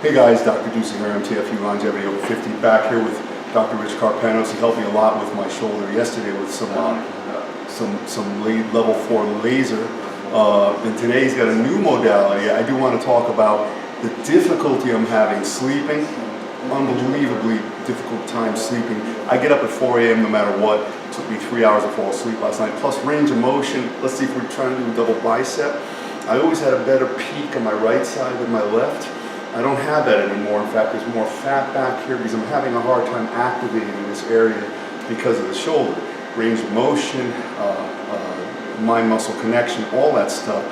Hey guys, Dr. Dusa here, MTFU Longevity Over 50, back here with Dr. Richard Carpenos-he. He helped me a lot with my shoulder yesterday with some level 4 laser. And today he's got a new modality. I do want to talk about the difficulty I'm having sleeping. Unbelievably difficult time sleeping. I get up at 4 a.m. no matter what. It took me 3 hours to fall asleep last night. Plus range of motion. Let's see if we're trying to do a double bicep. I always had a better peak on my right side than my left. I don't have that anymore. In fact, there's more fat back here because I'm having a hard time activating this area because of the shoulder. Range of motion, mind-muscle connection, all that stuff.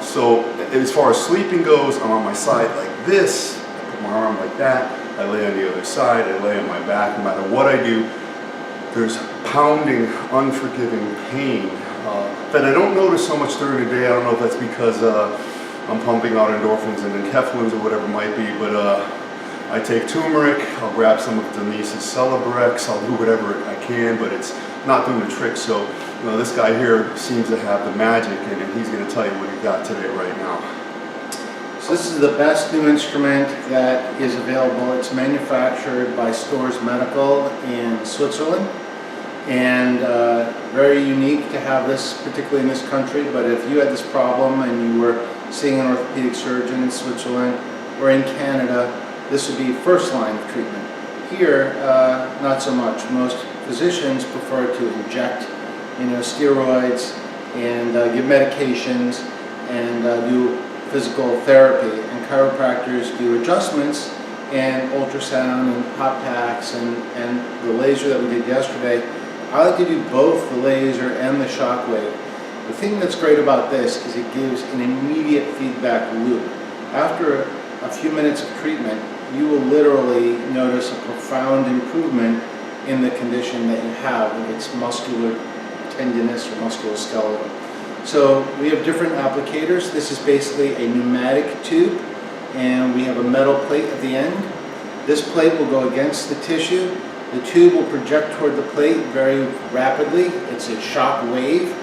So as far as sleeping goes, I'm on my side like this. I put my arm like that. I lay on the other side. I lay on my back. No matter what I do, there's pounding, unforgiving pain that I don't notice so much during the day. I don't know if that's because I'm pumping out endorphins and enkephalins or whatever it might be, but I take turmeric, I'll grab some of Denise's Celebrex, I'll do whatever I can, but it's not doing the trick. So, you know, this guy here seems to have the magic, and he's going to tell you what he got today right now. So this is the best new instrument that is available. It's manufactured by Stores Medical in Switzerland, and very unique to have this, particularly in this country. But if you had this problem and you were seeing an orthopedic surgeon in Switzerland or in Canada, this would be first line of treatment. Here, not so much. Most physicians prefer to inject, steroids and give medications and do physical therapy. And chiropractors do adjustments and ultrasound and hot packs and the laser that we did yesterday. I like to do both the laser and the shock wave. The thing that's great about this is it gives an immediate feedback loop. After a few minutes of treatment, you will literally notice a profound improvement in the condition that you have, if it's muscular tendinous or musculoskeletal. So we have different applicators. This is basically a pneumatic tube, and we have a metal plate at the end. This plate will go against the tissue. The tube will project toward the plate very rapidly. It's a shock wave,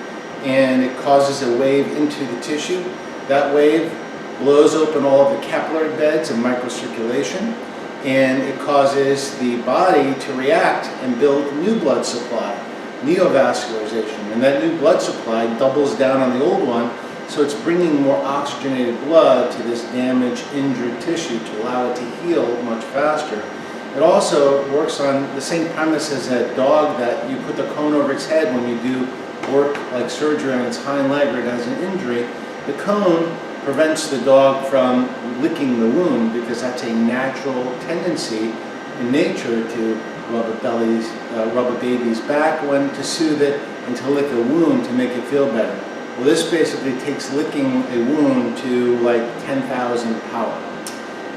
and it causes a wave into the tissue. That wave blows open all of the capillary beds and microcirculation, and it causes the body to react and build new blood supply, neovascularization. And that new blood supply doubles down on the old one, so it's bringing more oxygenated blood to this damaged, injured tissue to allow it to heal much faster. It also works on the same premise as a dog that you put the cone over its head when you do work like surgery on its hind leg or it has an injury. The cone prevents the dog from licking the wound because that's a natural tendency in nature to rub a baby's back to soothe it and to lick a wound to make it feel better. Well, this basically takes licking a wound to like 10,000 power.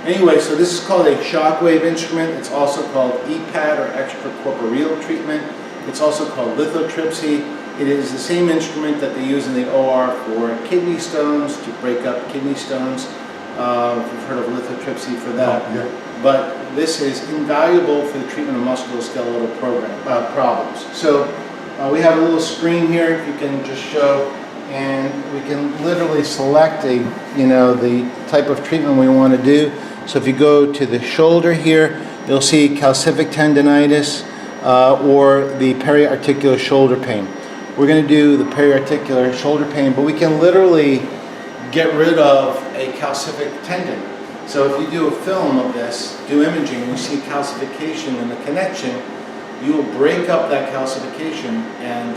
Anyway, so this is called a shockwave instrument. It's also called EPAT or Extra-Corporeal Treatment. It's also called Lithotripsy. It is the same instrument that they use in the OR for kidney stones, to break up kidney stones. You've heard of lithotripsy for that. Oh, yeah. But this is invaluable for the treatment of musculoskeletal problems. So we have a little screen here, if you can just show, and we can literally select the type of treatment we want to do. So if you go to the shoulder here, you'll see calcific tendinitis or the periarticular shoulder pain. We're going to do the periarticular shoulder pain, but we can literally get rid of a calcific tendon. So if you do a film of this, do imaging, you see calcification in the connection, you will break up that calcification and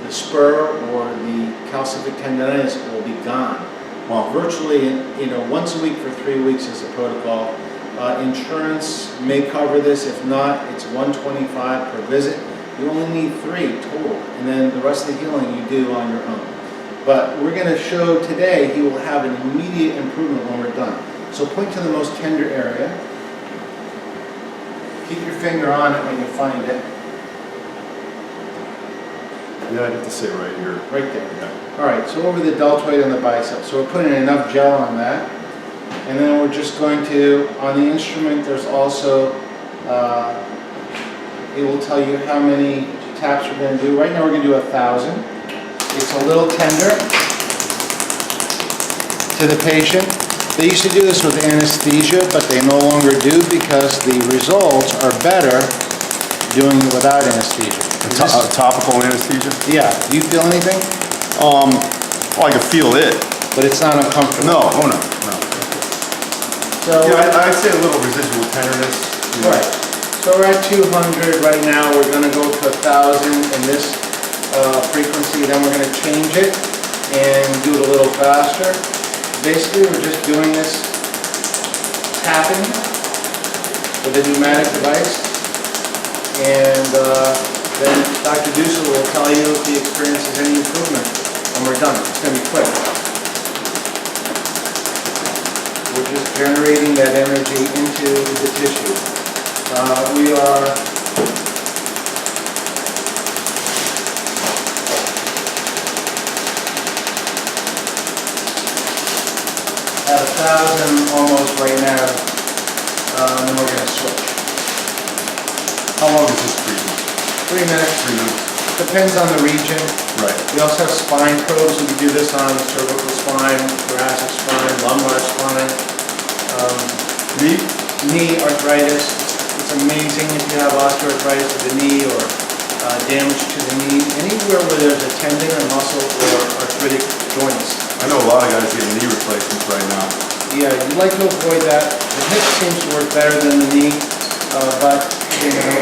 the spur or the calcific tendinitis will be gone. Well, virtually, once a week for 3 weeks is the protocol. Insurance may cover this. If not, it's $125 per visit. You only need 3 total, and then the rest of the healing you do on your own. But we're going to show today he will have an immediate improvement when we're done. So point to the most tender area. Keep your finger on it when you find it. Yeah, I'd have to say right here. Right there. Yeah. All right, so over the deltoid and the bicep. So we're putting enough gel on that. And then we're just going to, on the instrument, there's also, it will tell you how many taps we're going to do. Right now we're going to do 1,000. It's a little tender to the patient. They used to do this with anesthesia, but they no longer do because the results are better doing it without anesthesia. Topical anesthesia? Yeah, do you feel anything? Well, I can feel it. But it's not uncomfortable? No, oh no, no. So, Yeah, I'd say a little residual tenderness. You know. right. So we're at 200 right now. We're going to go to 1,000 in this frequency. Then we're going to change it and do it a little faster. Basically, we're just doing this tapping with a pneumatic device. And then Dr. Dusa will tell you if he experiences any improvement when we're done. It's going to be quick. We're just generating that energy into the tissue. We are at 1,000 almost right now, and then we're going to switch. How long is this treatment? 3 minutes. 3 minutes. Depends on the region. Right. We also have spine probes. We can do this on the cervical spine, thoracic spine, lumbar spine, knee arthritis. It's amazing if you have osteoarthritis of the knee or damage to the knee. Anywhere where there's a tendon or muscle or arthritic joints. I know a lot of guys getting knee replacements right now. Yeah, you'd like to avoid that. The hip seems to work better than the knee, but you know,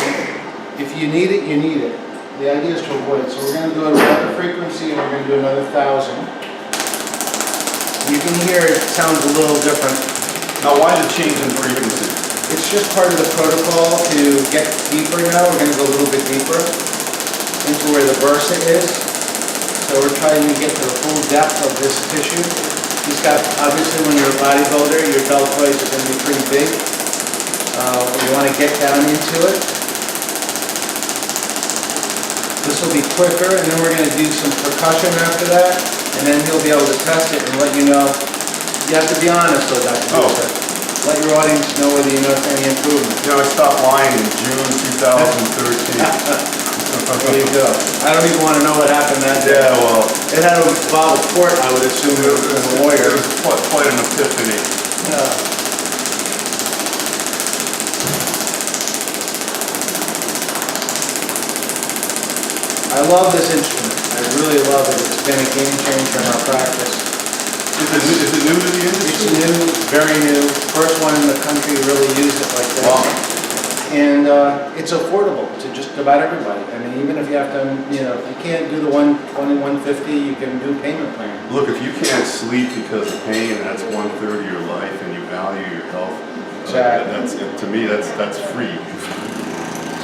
if you need it, you need it. The idea is to avoid it. So we're going to do another frequency and we're going to do another 1,000. You can hear it sounds a little different. Now, why the change in frequency? It's just part of the protocol to get deeper now. We're going to go a little bit deeper into where the bursa is. So we're trying to get to the full depth of this tissue. He's got, obviously when you're a bodybuilder, your deltoids are going to be pretty big. You want to get down into it. This will be quicker, and then we're going to do some percussion after that, and then he'll be able to test it and let you know. You have to be honest though, Dr. Dusa. Let your audience know whether you notice any improvement. You know, I stopped lying in June 2013. There you go. I don't even want to know what happened that day. Yeah, well, It had to involve a court, I would assume, as a lawyer. it was quite an epiphany. Yeah. I love this instrument. I really love it. It's been a game changer in our practice. Is it new to the industry? It's new, very new. First one in the country to really use it like this. Wow. And it's affordable to just about everybody. I mean, even if you have to, you know, if you can't do the 120, 150, you can do payment plan. Look, if you can't sleep because of pain, and that's 1/3 of your life, and you value your health. Exactly. To me, that's free.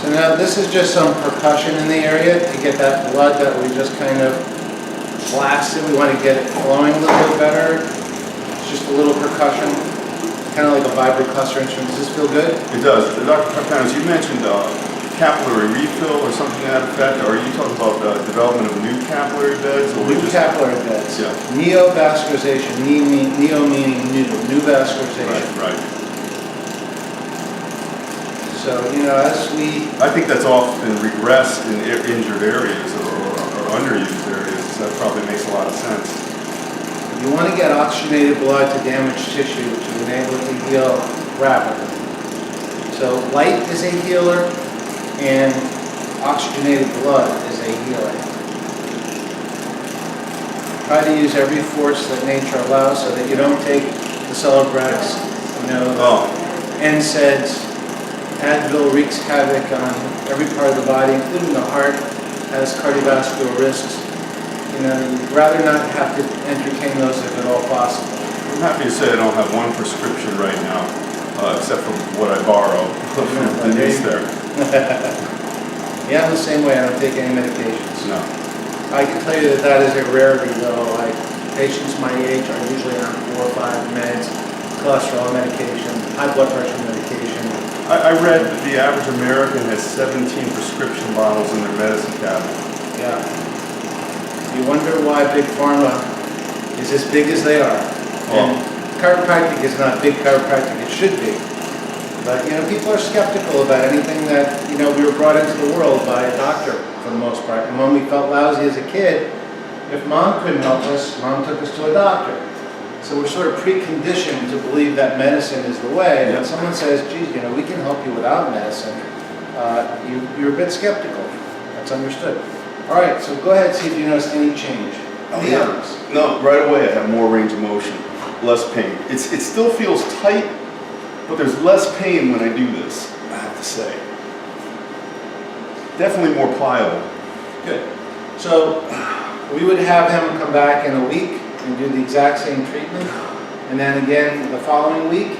So now this is just some percussion in the area to get that blood that we just kind of blasted. We want to get it flowing a little bit better. It's just a little percussion, kind of like a vibrocussor instrument. Does this feel good? It does. Dr. Carpenos, you mentioned capillary refill or something to that effect. Are you talking about the development of new capillary beds? Or New just capillary beds. Yeah. Neovascularization. Neo meaning new. New vascularization. Right. So, you know, as we... I think that's often regressed in injured areas or underused areas. That probably makes a lot of sense. You want to get oxygenated blood to damaged tissue to enable it to heal rapidly. So light is a healer and oxygenated blood is a healer. Try to use every force that nature allows so that you don't take the Celebrex, you know, NSAIDs. Advil wreaks havoc on every part of the body, including the heart, has cardiovascular risks. You know, you'd rather not have to entertain those if at all possible. I'm happy to say I don't have one prescription right now, except for what I borrow from Denise there. Yeah, I'm the same way. I don't take any medications. No. I can tell you that that is a rarity, though. Like, patients my age are usually on 4 or 5 meds, cholesterol medication, high blood pressure medication. I read that the average American has 17 prescription bottles in their medicine cabinet. Yeah. You wonder why Big Pharma is as big as they are. And chiropractic is not big chiropractic, it should be. But, you know, people are skeptical about anything that, you know, we were brought into the world by a doctor for the most part. And when we felt lousy as a kid, if mom couldn't help us, mom took us to a doctor. So we're sort of preconditioned to believe that medicine is the way. Yeah. When someone says, geez, you know, we can help you without medicine, you're a bit skeptical. That's understood. All right, so go ahead and see if you notice any change. Oh, yeah. No, right away I have more range of motion, less pain. It still feels tight, but there's less pain when I do this, I have to say. Definitely more pliable. Good. So we would have him come back in a week and do the exact same treatment, and then again the following week,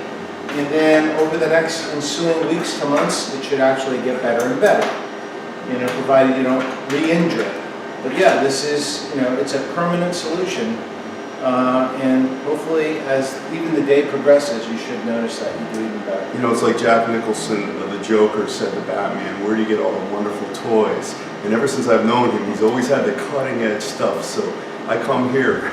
and then over the next ensuing weeks to months, it should actually get better and better, you know, provided you don't re-injure it. But yeah, this is, you know, it's a permanent solution, and hopefully as even the day progresses, you should notice that you do even better. You know, it's like Jack Nicholson, the Joker, said to Batman, where do you get all the wonderful toys? And ever since I've known him, he's always had the cutting edge stuff, so I come here.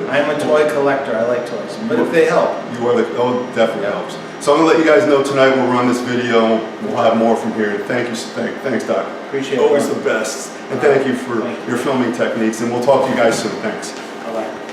I'm a toy collector, I like toys, but if they help. You are oh, definitely helps. So I'm gonna let you guys know tonight we'll run this video, we'll have more from here. Thank you, thanks Doc. Appreciate it. Always the best. And thank you for your filming techniques, and we'll talk to you guys soon, thanks. Bye-bye.